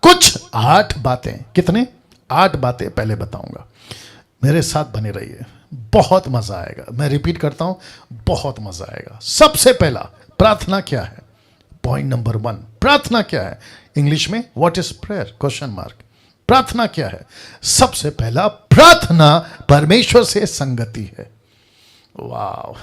कुछ 8 बातें, कितने 8 बातें पहले बताऊंगा, मेरे साथ बने रहिए, बहुत मजा आएगा। मैं रिपीट करता हूं, बहुत मजा आएगा। सबसे पहला, प्रार्थना क्या है? पॉइंट नंबर 1, प्रार्थना क्या है? इंग्लिश में what is prayer, question mark. प्रार्थना क्या है? सबसे पहला, प्रार्थना परमेश्वर से संगति है। वाह,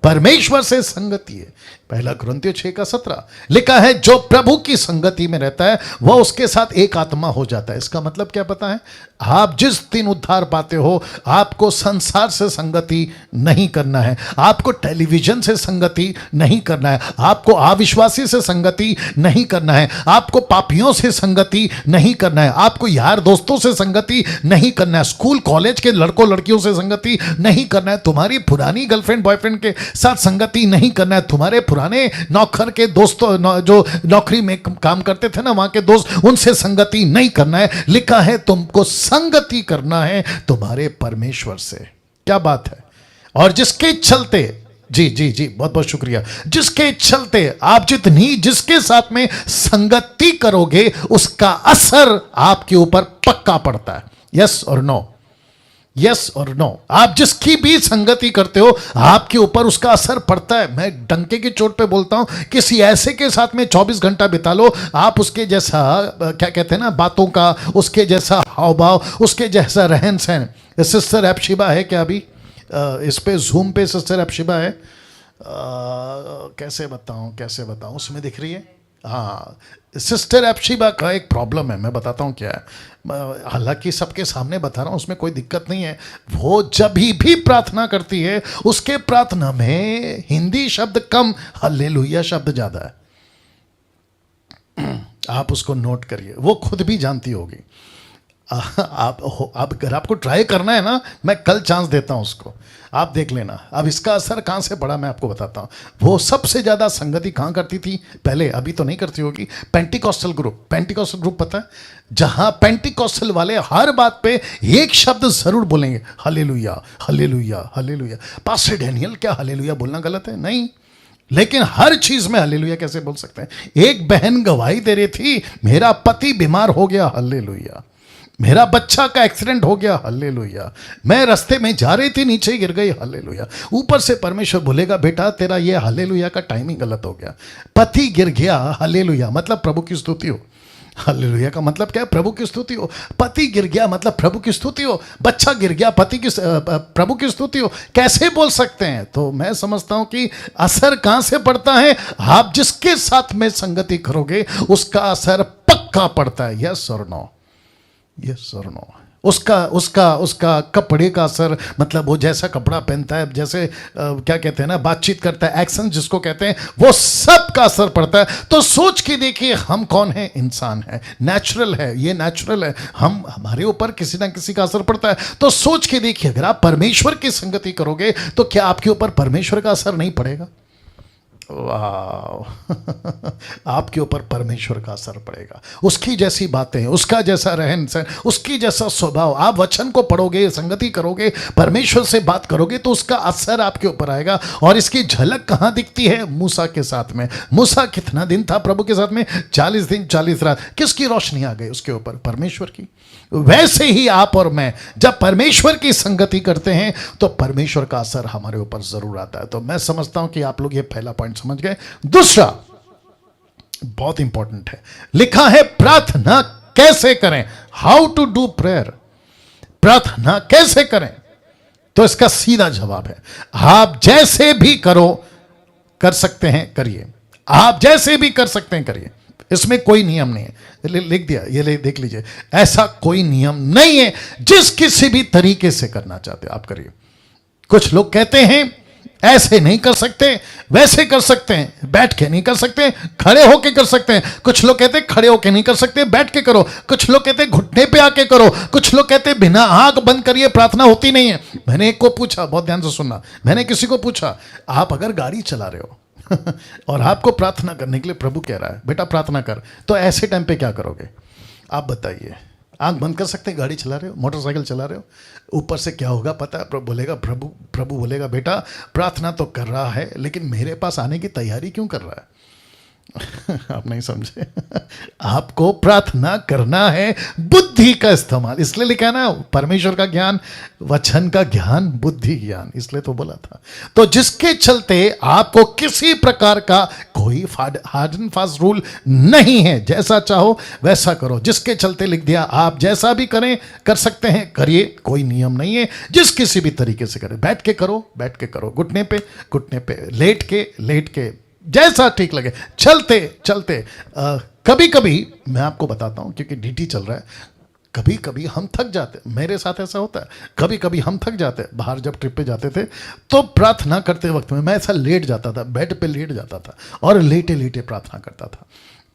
परमेश्वर से संगति है। पहला कुरिन्थियों 6:17 लिखा है, जो प्रभु की संगति में रहता है वह उसके साथ एक आत्मा हो जाता है। इसका मतलब क्या पता है? आप जिस दिन उद्धार पाते हो, आपको संसार से संगति नहीं करना है, आपको टेलीविजन से संगति नहीं करना है, आपको अविश्वासी से संगति नहीं करना है, आपको पापियों से संगति नहीं करना है, आपको यार दोस्तों से संगति नहीं करना है, स्कूल कॉलेज के लड़कों लड़कियों से संगति नहीं करना है, तुम्हारी पुरानी गर्लफ्रेंड बॉयफ्रेंड के साथ संगति नहीं करना है, तुम्हारे पुराने नौकर के दोस्तों जो नौकरी में काम करते थे ना, वहां के दोस्त, उनसे संगति नहीं करना है। लिखा है तुमको संगति करना है तुम्हारे परमेश्वर से। क्या बात है? और जिसके चलते, जी जी जी, बहुत बहुत शुक्रिया, जिसके चलते आप जिसके साथ में संगति करोगे उसका असर आपके ऊपर पक्का पड़ता है। यस और नो, यस और नो। आप जिसकी भी संगति करते हो आपके ऊपर उसका असर पड़ता है। मैं डंके की चोट पे बोलता हूं, किसी ऐसे के साथ में 24 घंटा बिता लो, आप उसके जैसा, क्या कहते हैं ना, बातों का, उसके जैसा हाव भाव, उसके जैसा रहन सहन। सिस्टर एप्शिबा है क्या अभी इस पे जूम पे? सिस्टर एप्शिबा है, कैसे बताऊं, उसमें दिख रही है? हाँ, सिस्टर एप्शिबा का एक प्रॉब्लम है, मैं बताता हूँ क्या है। हालांकि सबके सामने बता रहा हूँ, उसमें कोई दिक्कत नहीं है। वो जब भी प्रार्थना करती है, उसके प्रार्थना में हिंदी शब्द कम, हालेलुया शब्द ज़्यादा है। आप उसको नोट करिए, वो खुद भी जानती होगी। आप अगर आपको ट्राई करना है ना, मैं कल चांस देता हूं उसको, आप देख लेना। अब इसका असर कहां से पड़ा मैं आपको बताता हूं। वो सबसे ज्यादा संगति कहां करती थी पहले, अभी तो नहीं करती होगी, पेंटिकॉस्टल ग्रुप पता है? जहां पेंटिकॉस्टल वाले हर बात पे एक शब्द जरूर बोलेंगे, hallelujah hallelujah hallelujah. Pastor Daniel, क्या हालेलुया बोलना गलत है? नहीं, लेकिन हर चीज में हालेलुया कैसे बोल सकते हैं? एक बहन गवाही दे रही थी, मेरा पति बीमार हो गया, हालेलुया। मेरा बच्चा का एक्सीडेंट हो गया, हालेलुया। मैं रास्ते में जा रही थी, नीचे ही गिर गई, हालेलुया। ऊपर से परमेश्वर बोलेगा, बेटा तेरा ये हालेलुया का टाइमिंग गलत हो गया। पति गिर गया, हालेलुया, मतलब प्रभु की स्तुति हो। हालेलुया का मतलब क्या है? प्रभु की स्तुति हो। पति गिर गया मतलब प्रभु की स्तुति हो। बच्चा गिर गया, प्रभु की स्तुति हो। कैसे बोल सकते हैं? तो मैं समझता हूं कि असर कहां से पड़ता है? आप जिसके साथ में संगति करोगे उसका असर पक्का पड़ता है। यस और नो, यस और नो। उसका कपड़े का असर, मतलब वो जैसा कपड़ा पहनता है, जैसे क्या कहते हैं ना, बातचीत करता है, एक्शन जिसको कहते हैं, वो सब का असर पड़ता है। तो सोच के देखिए, हम कौन है? इंसान है, नेचुरल है, ये नेचुरल है, हमारे ऊपर किसी ना किसी का असर पड़ता है। तो सोच के देखिए, अगर आप परमेश्वर की संगति करोगे तो क्या आपके ऊपर परमेश्वर का असर नहीं पड़ेगा? वाह आपके ऊपर परमेश्वर का असर पड़ेगा। उसकी जैसी बातें, उसका जैसा रहन सहन, उसकी जैसा स्वभाव। आप वचन को पढ़ोगे, संगति करोगे, परमेश्वर से बात करोगे तो उसका असर आपके ऊपर आएगा। और इसकी झलक कहां दिखती है? मूसा के साथ में। मूसा कितना दिन था प्रभु के साथ में? 40 दिन 40 रात। किसकी रोशनी आ गई उसके ऊपर? परमेश्वर की। वैसे ही आप और मैं जब परमेश्वर की संगति करते हैं तो परमेश्वर का असर हमारे ऊपर जरूर आता है। तो मैं समझता हूं कि आप लोग ये पहला पॉइंट समझ गए। दूसरा बहुत इंपॉर्टेंट है, लिखा है प्रार्थना कैसे करें, हाउ टू डू प्रेयर। प्रार्थना कैसे करें? तो इसका सीधा जवाब है, आप जैसे भी कर सकते हैं करिए। आप जैसे भी कर सकते हैं करिए, इसमें कोई नियम नहीं है। लिख दिया, ये देख लीजिए, ऐसा कोई नियम नहीं है। जिस किसी भी तरीके से करना चाहते आप करिए। कुछ लोग कहते हैं ऐसे नहीं कर सकते, वैसे कर सकते हैं, बैठ के नहीं कर सकते, खड़े होके कर सकते हैं। कुछ लोग कहते हैं खड़े होके नहीं कर सकते, बैठ के करो। कुछ लोग कहते हैं घुटने पे आके करो। कुछ लोग कहते हैं बिना आंख बंद करिए प्रार्थना होती नहीं है। मैंने एक को पूछा, बहुत ध्यान से सुनना, मैंने किसी को पूछा, आप अगर गाड़ी चला रहे हो और आपको प्रार्थना करने के लिए प्रभु कह रहा है बेटा प्रार्थना कर, तो ऐसे टाइम पे क्या करोगे? आप बताइए। आंख बंद कर सकते हैं? गाड़ी चला रहे हो, मोटरसाइकिल चला रहे हो, ऊपर से क्या होगा पता है? प्रभु बोलेगा बेटा प्रार्थना तो कर रहा है, लेकिन मेरे पास आने की तैयारी क्यों कर रहा है? आप नहीं समझे। आपको प्रार्थना करना है बुद्धि का इस्तेमाल, इसलिए लिखा है ना परमेश्वर का ज्ञान, वचन का ज्ञान, बुद्धि ज्ञान, इसलिए तो बोला था। तो जिसके चलते आपको किसी प्रकार का कोई हार्ड एंड फास्ट रूल नहीं है, जैसा चाहो वैसा करो। जिसके चलते लिख दिया आप जैसा भी करें, कर सकते हैं, करिए, कोई नियम नहीं है। जिस किसी भी तरीके से करें, बैठ के करो, बैठ के करो, घुटने पे, लेट के, जैसा ठीक लगे, चलते चलते। कभी कभी मैं आपको बताता हूं, क्योंकि ड्यूटी चल रहा है, कभी कभी हम थक जाते, मेरे साथ ऐसा होता है, कभी कभी हम थक जाते। बाहर जब ट्रिप पे जाते थे तो प्रार्थना करते वक्त में मैं ऐसा लेट जाता था, बेड पे लेट जाता था और लेटे लेटे प्रार्थना करता था।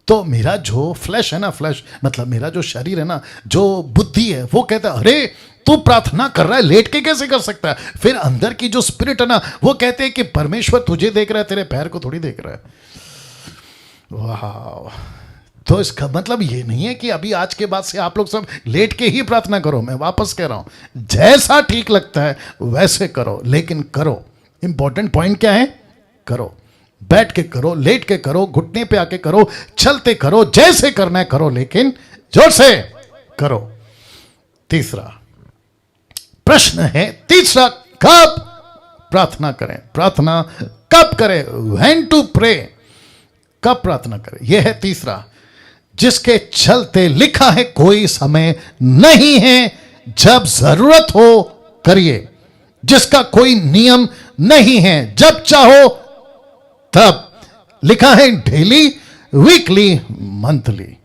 तो मेरा जो फ्लैश है ना, फ्लैश मतलब मेरा जो शरीर है ना, जो बुद्धि है, वो कहता है अरे तू प्रार्थना कर रहा है, लेट के कैसे कर सकता है। फिर अंदर की जो स्पिरिट है ना, वो कहते हैं कि परमेश्वर तुझे देख रहा है, तेरे पैर को थोड़ी देख रहा है। वाह। तो इसका मतलब ये नहीं है कि अभी आज के बाद से आप लोग सब लेट के ही प्रार्थना करो। मैं वापस कह रहा हूं, जैसा ठीक लगता है वैसे करो, लेकिन करो। इंपॉर्टेंट पॉइंट क्या है? करो, बैठ के करो, लेट के करो, घुटने पे आके करो, चलते करो, जैसे करना है करो, लेकिन जोर से करो। तीसरा प्रश्न है, तीसरा, कब प्रार्थना करें? प्रार्थना कब करें? व्हेन टू प्रे, कब प्रार्थना करें, यह है तीसरा। जिसके चलते लिखा है कोई समय नहीं है, जब जरूरत हो करिए। जिसका कोई नियम नहीं है, जब चाहो तब। लिखा है डेली, वीकली, मंथली,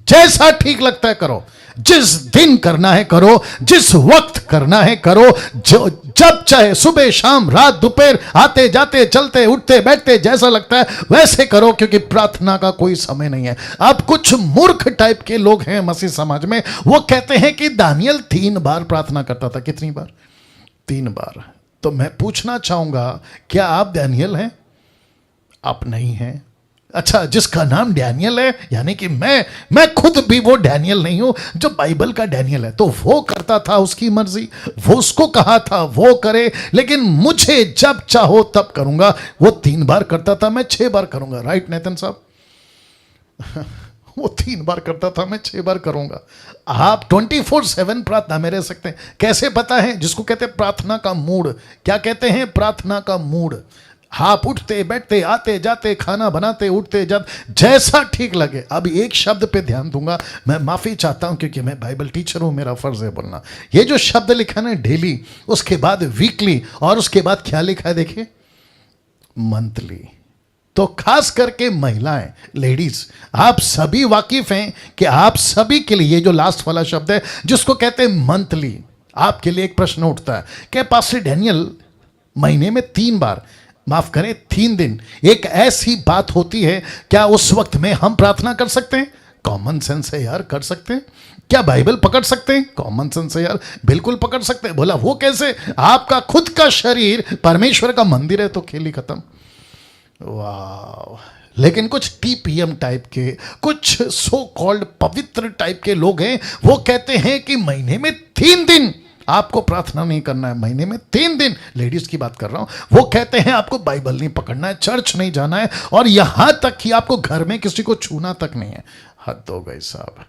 जैसा ठीक लगता है करो। जिस दिन करना है करो, जिस वक्त करना है करो, जो जब चाहे, सुबह शाम रात दोपहर, आते जाते चलते उठते बैठते, जैसा लगता है वैसे करो, क्योंकि प्रार्थना का कोई समय नहीं है। अब कुछ मूर्ख टाइप के लोग हैं मसीह समाज में, वो कहते हैं कि दानियल 3 बार प्रार्थना करता था। कितनी बार? 3 बार। तो मैं पूछना चाहूंगा, क्या आप दानियल हैं? आप नहीं हैं। अच्छा, जिसका नाम डैनियल है, यानी कि मैं खुद भी वो डैनियल नहीं हूं जो बाइबल का डैनियल है। तो वो करता था उसकी मर्जी, वो उसको कहा था वो करे, लेकिन मुझे जब चाहो तब करूंगा। वो 3 बार करता था, मैं 6 बार करूंगा। राइट नेतन साहब? वो 3 बार करता था, मैं 6 बार करूंगा। आप 24/7 प्रार्थना में रह सकते हैं। कैसे पता है? जिसको कहते हैं प्रार्थना का मूड। क्या कहते हैं? प्रार्थना का मूड। आप उठते बैठते, आते जाते, खाना बनाते, उठते जब जैसा ठीक लगे। अब एक शब्द पे ध्यान दूंगा, मैं माफी चाहता हूं क्योंकि मैं बाइबल टीचर हूं, मेरा फर्ज है बोलना। ये जो शब्द लिखा ना डेली, उसके बाद वीकली, और उसके बाद क्या लिखा है देखिए? मंथली। तो खास करके महिलाएं, लेडीज, आप सभी वाकिफ हैं कि आप सभी के लिए ये जो लास्ट वाला शब्द है जिसको कहते हैं मंथली, आपके लिए एक प्रश्न उठता है कि पास्टर डैनियल महीने में 3 बार, माफ करें 3 दिन, एक ऐसी बात होती है, क्या उस वक्त में हम प्रार्थना कर सकते हैं? कॉमन सेंस है यार, कर सकते हैं। क्या बाइबल पकड़ सकते हैं? कॉमन सेंस है यार, बिल्कुल पकड़ सकते हैं। बोला वो कैसे? आपका खुद का शरीर परमेश्वर का मंदिर है, तो खेल ही खत्म। वाह। लेकिन कुछ टीपीएम टाइप के, कुछ सो कॉल्ड पवित्र टाइप के लोग हैं, वो कहते हैं कि महीने में 3 दिन आपको प्रार्थना नहीं करना है। महीने में 3 दिन, लेडीज की बात कर रहा हूं। वो कहते हैं आपको बाइबल नहीं पकड़ना है, चर्च नहीं जाना है, और यहां तक कि आपको घर में किसी को छूना तक नहीं है। हद हो गई साहब,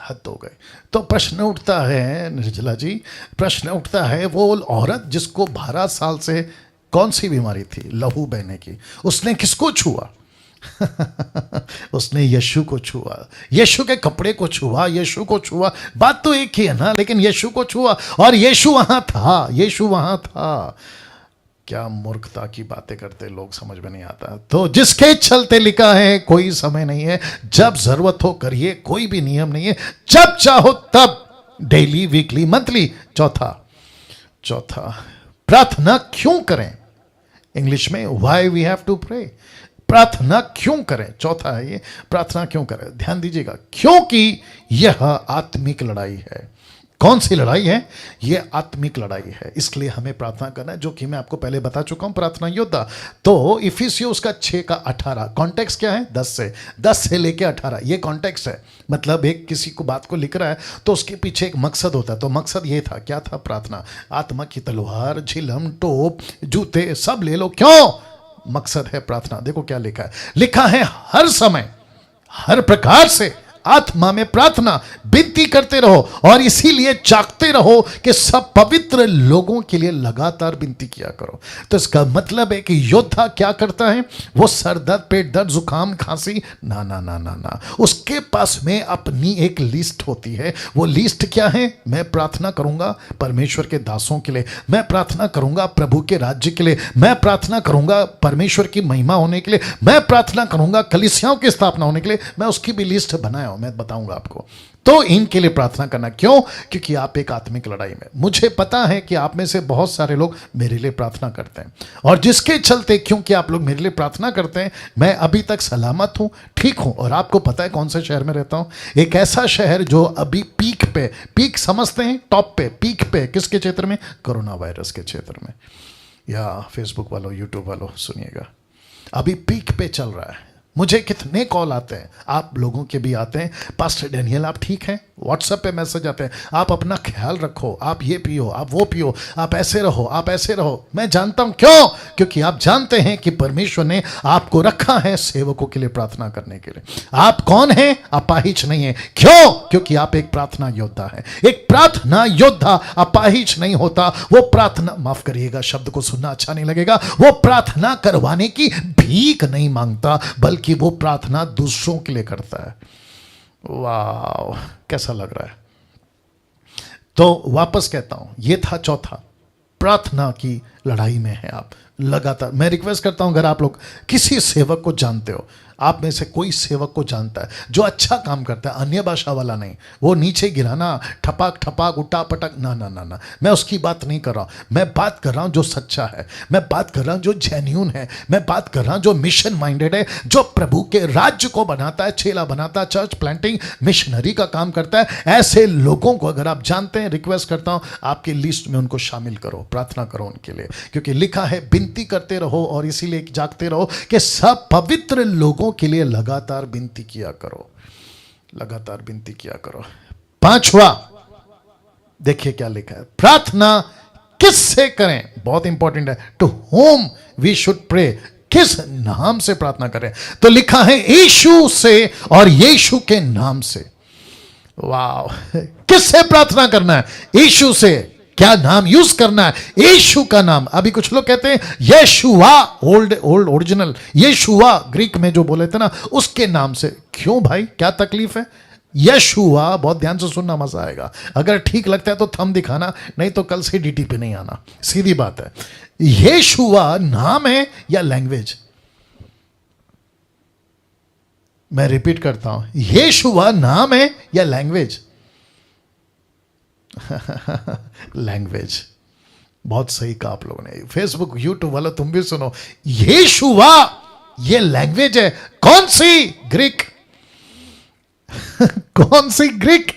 हद हो गई। तो प्रश्न उठता है निर्जला जी, प्रश्न उठता है, वो औरत जिसको 12 साल से कौन सी बीमारी थी? लहू बहने की। उसने किसको छुआ? उसने यीशु को छुआ, यीशु के कपड़े को छुआ, यीशु को छुआ। बात तो एक ही है ना, लेकिन यीशु को छुआ, और यीशु वहां था, यीशु वहां था। क्या मूर्खता की बातें करते लोग, समझ में नहीं आता। तो जिसके चलते लिखा है कोई समय नहीं है, जब जरूरत हो करिए, कोई भी नियम नहीं है, जब चाहो तब, डेली, वीकली, मंथली। चौथा प्रार्थना क्यों करें? इंग्लिश में why we have to pray. प्रार्थना क्यों करें? चौथा है ये, प्रार्थना क्यों करें। ध्यान दीजिएगा, क्योंकि यह आत्मिक लड़ाई है। कौन सी लड़ाई है? ये आत्मिक लड़ाई है, इसलिए हमें प्रार्थना करना है, जो कि मैं आपको पहले बता चुका हूं, प्रार्थना योद्धा। तो इफिसियों उसका 6:18, कॉन्टेक्स्ट क्या है? 10 से लेके 18, ये कॉन्टेक्स्ट है। मतलब एक किसी को बात को लिख रहा है तो उसके पीछे एक मकसद होता है। तो मकसद ये था, क्या था? प्रार्थना। आत्मा की तलवार, झिलम, टोप, जूते सब ले लो। क्यों? मकसद है प्रार्थना। देखो क्या लिखा है, लिखा है हर समय हर प्रकार से आत्मा में प्रार्थना विनती करते रहो और इसीलिए जागते रहो कि सब पवित्र लोगों के लिए लगातार विनती किया करो। तो इसका मतलब है कि योद्धा क्या करता है, वो सर दर्द, पेट दर्द, जुकाम, खांसी, ना ना ना ना ना, उसके पास में अपनी एक लिस्ट होती है। वो लिस्ट क्या है, मैं प्रार्थना करूंगा परमेश्वर के दासों के लिए, मैं प्रार्थना करूंगा प्रभु के राज्य के लिए, मैं प्रार्थना करूंगा परमेश्वर की महिमा होने के लिए, मैं प्रार्थना करूंगा कलीसियाओं की स्थापना होने के लिए। मैं उसकी भी लिस्ट बनाया, मैं बताऊंगा आपको। तो इनके लिए प्रार्थना करना क्यों, क्योंकि आप एक आत्मिक लड़ाई में, मुझे पता है कि आप में से बहुत सारे लोग मेरे लिए प्रार्थना करते हैं, और जिसके चलते क्योंकि आप लोग मेरे लिए प्रार्थना करते हैं, मैं अभी तक सलामत हूं, ठीक हूं। और आपको पता है कौन से शहर में रहता हूं, एक ऐसा शहर जो अभी पीक पे, पीक समझते हैं, टॉप पे, पीक पे किसके क्षेत्र में, कोरोना वायरस के क्षेत्र में। या फेसबुक वालों, यूट्यूब वालों सुनिएगा, अभी पीक पे चल रहा है। मुझे कितने कॉल आते हैं, आप लोगों के भी आते हैं, पास्टर डैनियल आप ठीक हैं, व्हाट्सएप पे मैसेज आते हैं, आप अपना ख्याल रखो, आप ये पियो, आप वो पियो, आप ऐसे रहो, आप ऐसे रहो। मैं जानता हूं क्यों, क्योंकि आप जानते हैं कि परमेश्वर ने आपको रखा है सेवकों के लिए प्रार्थना करने के लिए। आप कौन हैं, अपाहिज नहीं है। क्यों, क्योंकि आप एक प्रार्थना योद्धा है। एक प्रार्थना योद्धा अपाहिज नहीं होता, वो प्रार्थना, माफ करिएगा शब्द को सुनना अच्छा नहीं लगेगा, वो प्रार्थना करवाने की भीख नहीं मांगता, बल्कि कि वो प्रार्थना दूसरों के लिए करता है। वाह, कैसा लग रहा है। तो वापस कहता हूं, ये था चौथा, प्रार्थना की लड़ाई में है आप लगातार। मैं रिक्वेस्ट करता हूं, अगर आप लोग किसी सेवक को जानते हो, आप में से कोई सेवक को जानता है जो अच्छा काम करता है, अन्य भाषा वाला नहीं, वो नीचे गिराना, ठपाक ठपाक, उठा पटक, ना ना ना ना, मैं उसकी बात नहीं कर रहा हूं। मैं बात कर रहा हूं जो सच्चा है, मैं बात कर रहा हूं जो जेन्युइन है, मैं बात कर रहा हूं जो मिशन माइंडेड है, जो प्रभु के राज्य को बनाता है, चेला बनाता है, चर्च प्लांटिंग, मिशनरी का काम करता है। ऐसे लोगों को अगर आप जानते हैं, रिक्वेस्ट करता हूं आपकी लिस्ट में उनको शामिल करो, प्रार्थना करो उनके लिए, क्योंकि लिखा है विनती करते रहो और इसीलिए जागते रहो कि सब पवित्र लोगों के लिए लगातार विनती किया करो, लगातार विनती किया करो। पांचवा देखिए क्या लिखा है, प्रार्थना किससे करें, बहुत इंपॉर्टेंट है। To whom we should pray, किस नाम से प्रार्थना करें, तो लिखा है यीशु से और यीशु के नाम से। वाह, किससे प्रार्थना करना है, यीशु से। क्या नाम यूज करना है, यीशु का नाम। अभी कुछ लोग कहते हैं यशुआ, ओल्ड ओरिजिनल यशुआ, ग्रीक में जो बोले थे ना, उसके नाम से। क्यों भाई, क्या तकलीफ है? यशुआ, बहुत ध्यान से सुनना, मजा आएगा। अगर ठीक लगता है तो थंब दिखाना, नहीं तो कल से डीटी पे नहीं आना, सीधी बात है। यशुआ नाम है या लैंग्वेज? मैं रिपीट करता हूं, यशुआ नाम है या लैंग्वेज? लैंग्वेज, बहुत सही कहा आप लोगों ने। फेसबुक यूट्यूब वालों तुम भी सुनो, यीशुआ ये लैंग्वेज है। कौन सी? ग्रीक। कौन सी? ग्रीक।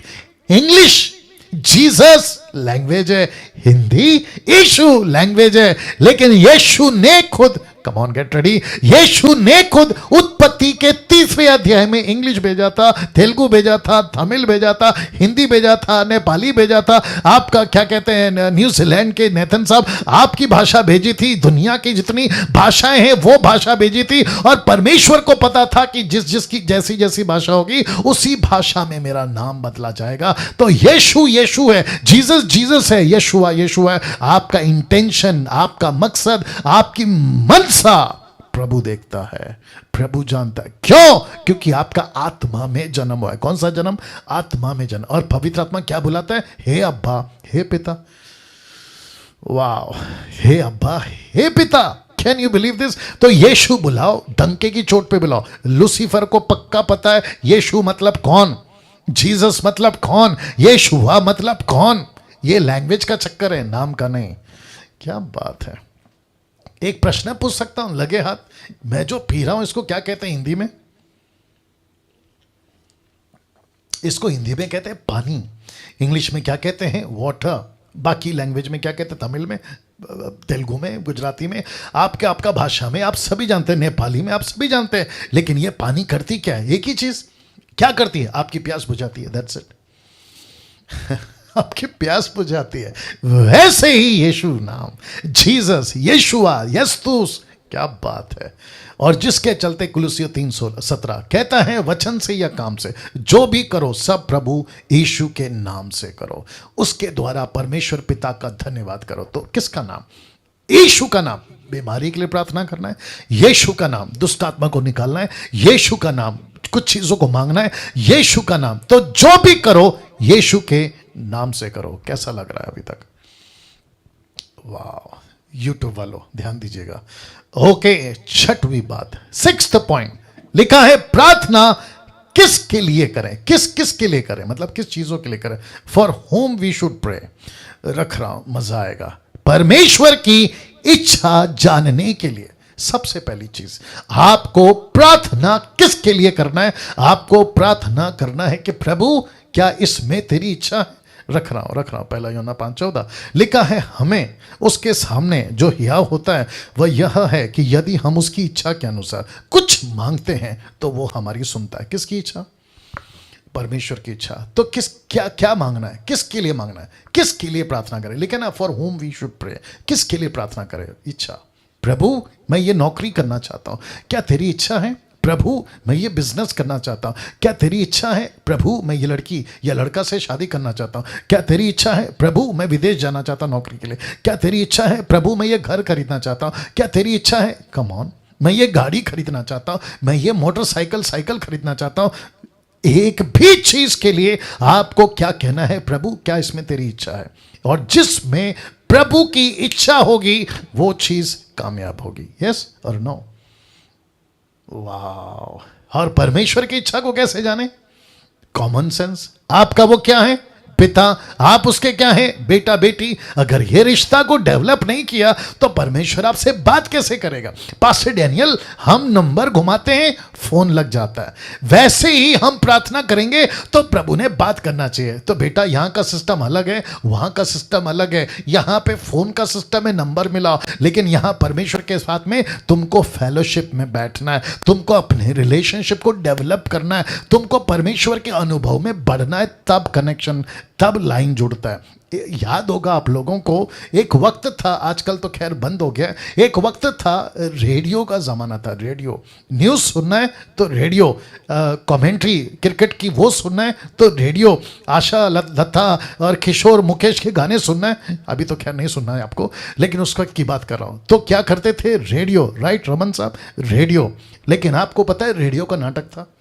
इंग्लिश जीसस लैंग्वेज है, हिंदी यीशु लैंग्वेज है। लेकिन यीशु ने खुद, कम ऑन गेट रेडी, यीशु ने खुद उत्पत्ति के 3वें अध्याय में इंग्लिश भेजा था, तेलुगु भेजा था, तमिल भेजा था, हिंदी भेजा था, नेपाली भेजा था, आपका क्या कहते हैं न्यूजीलैंड के नेथन साहब आपकी भाषा भेजी थी, दुनिया की जितनी भाषाएं हैं वो भाषा भेजी थी। और परमेश्वर को पता था कि जिसकी जैसी जैसी भाषा होगी उसी भाषा में मेरा नाम बदला जाएगा। तो यीशु यीशु है, जीसस जीसस है, यशुआ यशुआ है। आपका इंटेंशन, आपका मकसद, आपकी मनसा प्रभु देखता है, प्रभु जानता है। क्यों? क्योंकि आपका आत्मा में जन्म हुआ है। कौन सा जन्म? आत्मा में जन्म। और पवित्र आत्मा क्या बुलाता है? हे अब्बा, हे पिता। वाह, हे अब्बा, हे पिता। Can you believe this? तो यीशु बुलाओ, डंके की चोट पे बुलाओ। लूसीफर को पक्का पता है यीशु मतलब कौन, जीसस मतलब कौन, यीशुआ मतलब कौन। ये लैंग्वेज का चक्कर है, नाम का नहीं। क्या बात है। एक प्रश्न पूछ सकता हूं, लगे हाथ, मैं जो पी रहा हूं इसको क्या कहते हैं हिंदी में? इसको हिंदी में कहते हैं पानी, इंग्लिश में क्या कहते हैं? वाटर। बाकी लैंग्वेज में क्या कहते हैं? तमिल में, तेलुगु में, गुजराती में, आपका भाषा में आप सभी जानते हैं, नेपाली में आप सभी जानते हैं। लेकिन ये पानी करती क्या है? एक ही चीज क्या करती है? आपकी प्यास बुझाती है, दैट्स इट। आपकी प्यास बुझाती है। वैसे ही यीशु नाम, जीसस, यशुआ, यस्तुस, क्या बात है। और जिसके चलते कुलुसियों 3:17 कहता है, वचन से या काम से जो भी करो सब प्रभु यीशु के नाम से करो, उसके द्वारा परमेश्वर पिता का धन्यवाद करो। तो किसका नाम? यीशु का नाम। बीमारी के लिए प्रार्थना करना है, यीशु का नाम। दुष्ट आत्मा को निकालना है, यीशु का नाम। कुछ चीजों को मांगना है, यीशु का नाम। तो जो भी करो यीशु के नाम से करो। कैसा लग रहा है अभी तक? वाह, यूट्यूब वालों ध्यान दीजिएगा। ओके, 6वीं बात, 6th पॉइंट लिखा है, प्रार्थना किसके लिए करें? किसके लिए करें, मतलब किस चीजों के लिए करें? For whom we should pray. रख रहा हूं, मजा आएगा। परमेश्वर की इच्छा जानने के लिए सबसे पहली चीज आपको प्रार्थना किसके लिए करना है? आपको प्रार्थना करना है कि प्रभु क्या इसमें तेरी इच्छा है? रख रहा हूं। 1 यूहन्ना 5:14 लिखा है, हमें उसके सामने जो हियाव होता है वह यह है कि यदि हम उसकी इच्छा के अनुसार कुछ मांगते हैं तो वो हमारी सुनता है। किसकी इच्छा? परमेश्वर की इच्छा। तो क्या मांगना है? किसके लिए मांगना है? किसके लिए प्रार्थना करें? लेकिन ना, for whom we should pray. किसके लिए प्रार्थना करें? इच्छा। प्रभु मैं ये नौकरी करना चाहता हूं, क्या तेरी इच्छा है? प्रभु मैं ये बिजनेस करना चाहता हूं, क्या तेरी इच्छा है? प्रभु मैं ये लड़की या लड़का से शादी करना चाहता हूं, क्या तेरी इच्छा है? प्रभु मैं विदेश जाना चाहता हूं नौकरी के लिए, क्या तेरी इच्छा है? प्रभु मैं ये घर खरीदना चाहता हूं, क्या तेरी इच्छा है? कम ऑन, मैं ये गाड़ी खरीदना चाहता हूं, मैं ये मोटरसाइकिल खरीदना चाहता हूं। एक भी चीज के लिए आपको क्या कहना है? प्रभु क्या इसमें तेरी इच्छा है? और जिसमें प्रभु की इच्छा होगी वो चीज कामयाब होगी। यस और नो? वाह। और परमेश्वर की इच्छा को कैसे जाने? Common sense. आपका वो क्या है? पिता। आप उसके क्या है? बेटा बेटी। अगर ये रिश्ता को डेवलप नहीं किया तो परमेश्वर आपसे बात कैसे करेगा? पास्टर डैनियल, हम नंबर घुमाते हैं, फोन लग जाता है। वैसे ही हम प्रार्थना करेंगे तो प्रभु ने बात करना चाहिए। तो बेटा यहां का सिस्टम अलग है, वहां का सिस्टम अलग है, यहां पे फोन का सिस्टम है, नंबर मिला, लेकिन यहां परमेश्वर के साथ में तुमको फेलोशिप में बैठना है, तुमको अपने रिलेशनशिप को डेवलप करना है, तुमको परमेश्वर के अनुभव में बढ़ना है। तब कनेक्शन, तब लाइन जुड़ता है। याद होगा आप लोगों को, एक वक्त था, आजकल तो खैर बंद हो गया, एक वक्त था रेडियो का ज़माना था। रेडियो न्यूज़ सुनना है तो रेडियो, कमेंट्री क्रिकेट की वो सुनना है तो रेडियो, आशा लता और किशोर मुकेश के गाने सुनना है। अभी तो खैर नहीं सुनना है आपको, लेकिन उस वक्त की बात कर रहा हूँ। तो क्या करते थे? रेडियो। राइट रमन साहब, रेडियो। लेकिन आपको पता है रेडियो का नाटक था,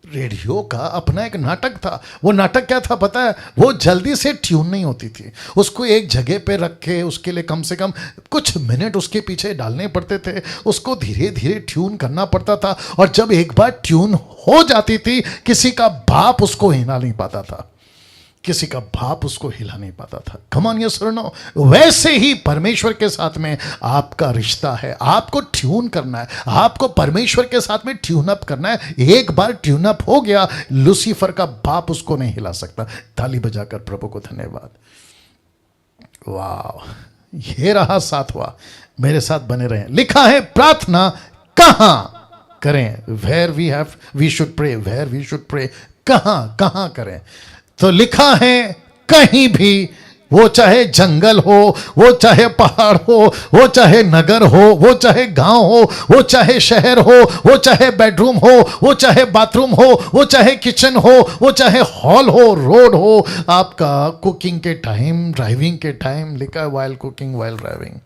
रेडियो का अपना एक नाटक था। वो नाटक क्या था पता है? वो जल्दी से ट्यून नहीं होती थी, उसको एक जगह पे रख के उसके लिए कम से कम कुछ मिनट उसके पीछे डालने पड़ते थे, उसको धीरे धीरे ट्यून करना पड़ता था। और जब एक बार ट्यून हो जाती थी, किसी का बाप उसको हिला नहीं पाता था, किसी का बाप उसको हिला नहीं पाता था। कम ऑन यस और नो? वैसे ही परमेश्वर के साथ में आपका रिश्ता है, आपको ट्यून करना है, आपको परमेश्वर के साथ में ट्यून अप करना है। एक बार ट्यून अप हो गया, लूसीफर का बाप उसको नहीं हिला सकता। ताली बजाकर प्रभु को धन्यवाद। वाह, ये रहा 7वां। मेरे साथ बने रहें। लिखा है, प्रार्थना कहां करें? Where we should pray, where we should pray. कहां करें? तो लिखा है, कहीं भी, वो चाहे जंगल हो, वो चाहे पहाड़ हो, वो चाहे नगर हो, वो चाहे गांव हो, वो चाहे शहर हो, वो चाहे बेडरूम हो, वो चाहे बाथरूम हो, वो चाहे किचन हो, वो चाहे हॉल हो, रोड हो, आपका कुकिंग के टाइम, ड्राइविंग के टाइम। लिखा है वाइल कुकिंग, वाइल ड्राइविंग।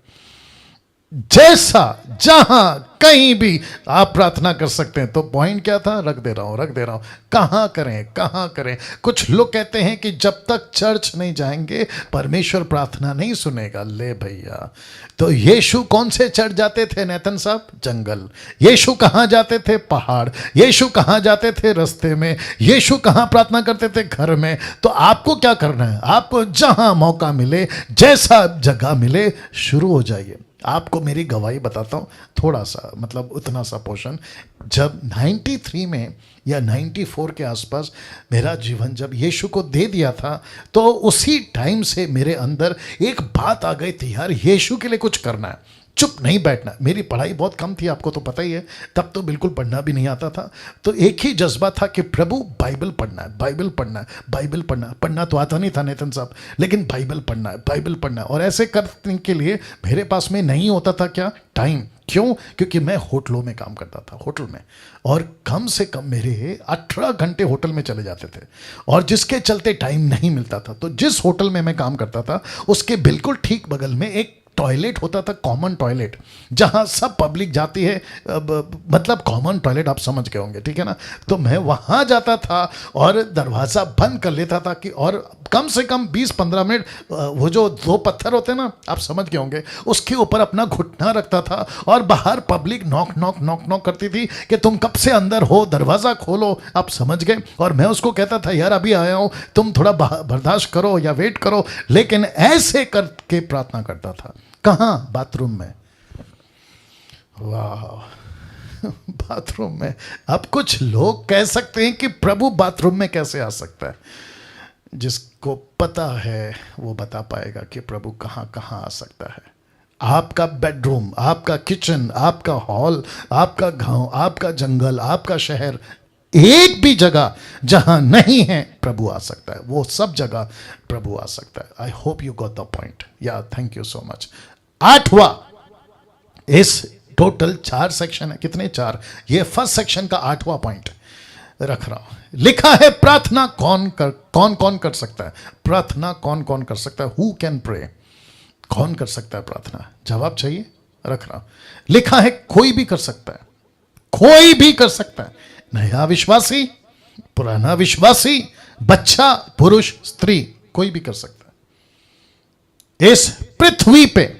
जैसा, जहां, कहीं भी आप प्रार्थना कर सकते हैं। तो पॉइंट क्या था? रख दे रहा हूं। कहां करें? कुछ लोग कहते हैं कि जब तक चर्च नहीं जाएंगे परमेश्वर प्रार्थना नहीं सुनेगा। ले भैया, तो यीशु कौन से चर्च जाते थे नेतन साहब? जंगल। यीशु कहां जाते थे? पहाड़। यीशु कहां जाते थे? रास्ते में। यीशु कहां प्रार्थना करते थे? घर में। तो आपको क्या करना है? आपको जहां मौका मिले, जैसा जगह मिले, शुरू हो जाइए। आपको मेरी गवाही बताता हूँ, थोड़ा सा, मतलब उतना सा पोर्शन। जब 93 में या 94 के आसपास मेरा जीवन जब यीशु को दे दिया था, तो उसी टाइम से मेरे अंदर एक बात आ गई थी, यार यीशु के लिए कुछ करना है, चुप नहीं बैठना। मेरी पढ़ाई बहुत कम थी, आपको तो पता ही है, तब तो बिल्कुल पढ़ना भी नहीं आता था। तो एक ही जज्बा था कि प्रभु बाइबल पढ़ना है, बाइबल पढ़ना है, बाइबल पढ़ना है। पढ़ना तो आता नहीं था नेतन साहब, लेकिन बाइबल पढ़ना है, बाइबल पढ़ना है। और ऐसे करने के लिए मेरे पास में नहीं होता था क्या? टाइम। क्यों? क्योंकि मैं होटलों में काम करता था, होटल में, और कम से कम मेरे 18 घंटे होटल में चले जाते थे, और जिसके चलते टाइम नहीं मिलता था। तो जिस होटल में मैं काम करता था उसके बिल्कुल ठीक बगल में एक टॉयलेट होता था, कॉमन टॉयलेट, जहां सब पब्लिक जाती है, मतलब कॉमन टॉयलेट आप समझ गए होंगे, ठीक है ना। तो मैं वहां जाता था और दरवाज़ा बंद कर लेता था कि, और कम से कम 20-15 मिनट वो जो 2 पत्थर होते हैं ना, आप समझ गए होंगे, उसके ऊपर अपना घुटना रखता था, और बाहर public knock knock knock knock करती थी कि तुम कब से अंदर हो, दरवाज़ा खोलो, आप समझ गए। और मैं उसको कहता था यार अभी आया हूँ, तुम थोड़ा बर्दाश्त करो या वेट करो, लेकिन ऐसे करके प्रार्थना करता था। कहाँ? बाथरूम में। वाह, बाथरूम में। अब कुछ लोग कह सकते हैं कि प्रभु बाथरूम में कैसे आ सकता है? जिसको पता है वो बता पाएगा कि प्रभु कहाँ कहाँ आ सकता है। आपका बेडरूम, आपका किचन, आपका हॉल, आपका गांव, आपका जंगल, आपका शहर, एक भी जगह जहां नहीं है प्रभु आ सकता है, वो सब जगह प्रभु आ सकता है। I hope you got the point. या थैंक यू सो मच। 8वां, इस टोटल 4 सेक्शन है, कितने? 4। ये फर्स्ट सेक्शन का 8वां पॉइंट रख रहा हूं। लिखा है प्रार्थना कौन कौन कर सकता है? प्रार्थना कौन कौन कर सकता है? Who can pray? कौन कर सकता है प्रार्थना? जवाब चाहिए? रख रहा हूं। लिखा है कोई भी कर सकता है, कोई भी कर सकता है। नया विश्वासी, पुराना विश्वासी, बच्चा, पुरुष, स्त्री, कोई भी कर सकता है। इस पृथ्वी पे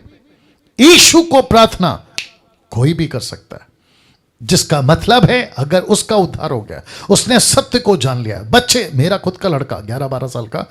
यीशु को प्रार्थना कोई भी कर सकता है, जिसका मतलब है अगर उसका उद्धार हो गया, उसने सत्य को जान लिया। बच्चे, मेरा खुद का लड़का 11-12 साल का,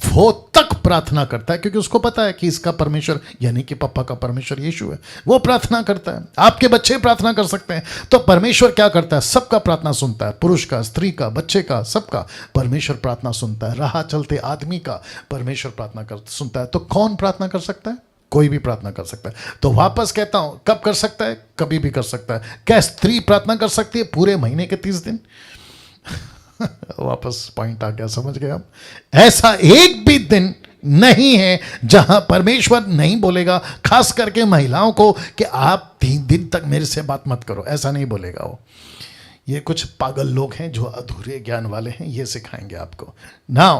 वो तक प्रार्थना करता है क्योंकि उसको पता है कि इसका परमेश्वर यानी कि पापा का परमेश्वर यीशु है। वो प्रार्थना करता है। आपके बच्चे प्रार्थना कर सकते हैं। तो परमेश्वर क्या करता है? सबका प्रार्थना सुनता है, पुरुष का, स्त्री का, बच्चे का, सबका परमेश्वर प्रार्थना सुनता है। राह चलते आदमी का परमेश्वर प्रार्थना सुनता है। तो कौन प्रार्थना कर सकता है? कोई भी प्रार्थना कर सकता है। तो वापस कहता हूं, कब कर सकता है? कभी भी कर सकता है। क्या स्त्री प्रार्थना कर सकती है पूरे महीने के 30 दिन? वापस पॉइंट आ गया, समझ गए आप? ऐसा एक भी दिन नहीं है जहां परमेश्वर नहीं बोलेगा, खास करके महिलाओं को, कि आप 3 दिन तक मेरे से बात मत करो। ऐसा नहीं बोलेगा वो। ये कुछ पागल लोग हैं जो अधूरे ज्ञान वाले हैं, ये सिखाएंगे आपको। नाउ